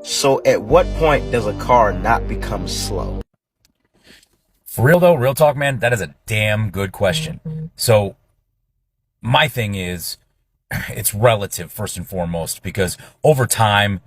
So at what point does a car not become slow? For real though, real talk, man, that is a damn good question. So my thing is, it's relative first and foremost because over time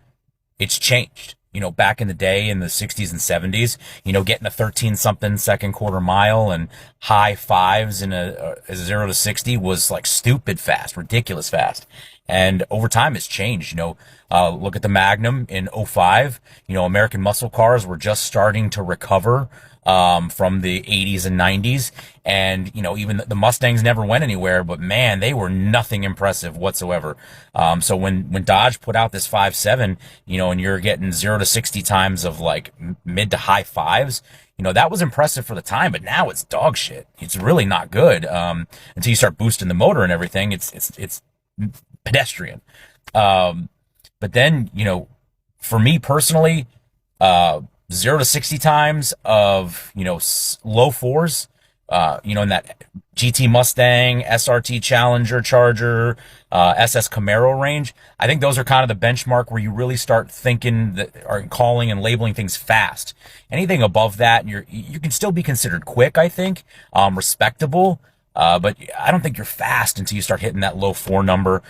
it's changed. Back in the day in the 60s and 70s, getting a 13 something second quarter mile and high fives in a 0 to 60 was like stupid fast, ridiculous fast. And over time it's changed. Look at the Magnum in '05. American muscle cars were just starting to recover from the 80s and 90s. And, even the Mustangs never went anywhere, but man, they were nothing impressive whatsoever. So when Dodge put out this 5.7, and you're getting 0 to 60 times of like mid to high fives, that was impressive for the time, but now it's dog shit. It's really not good. Until you start boosting the motor and everything, it's pedestrian. But then, for me personally, 0 to 60 times of, low fours, in that GT Mustang, SRT Challenger, Charger, SS Camaro range. I think those are kind of the benchmark where you really start thinking that are calling and labeling things fast. Anything above that, you can still be considered quick, I think, respectable. But I don't think you're fast until you start hitting that low four number.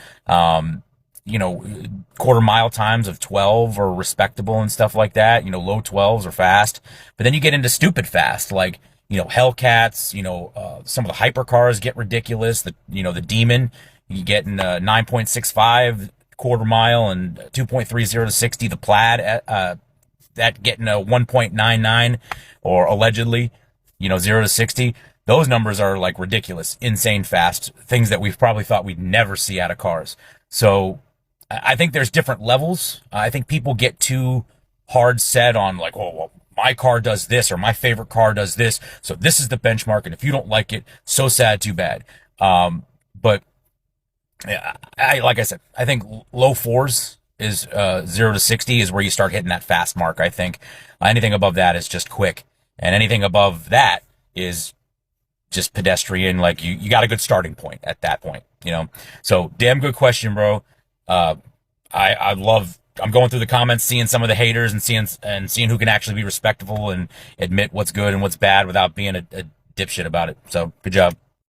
Quarter mile times of 12 are respectable and stuff like that. Low 12s are fast, but then you get into stupid fast, like, Hellcats, some of the hypercars get ridiculous. The Demon, you get in 9.65 quarter mile and 2.30 to 60. The Plaid, that getting a 1.99 or allegedly, 0 to 60. Those numbers are like ridiculous, insane fast, things that we've probably thought we'd never see out of cars. So I think there's different levels. I think people get too hard set on like, oh, well, my car does this or my favorite car does this. So this is the benchmark. And if you don't like it, so sad, too bad. But yeah, like I said, I think low fours is 0 to 60 is where you start hitting that fast mark. I think anything above that is just quick, and anything above that is just pedestrian. Like you got a good starting point at that point, So damn good question, bro. I'm going through the comments, seeing some of the haters and seeing who can actually be respectable and admit what's good and what's bad without being a dipshit about it. So good job.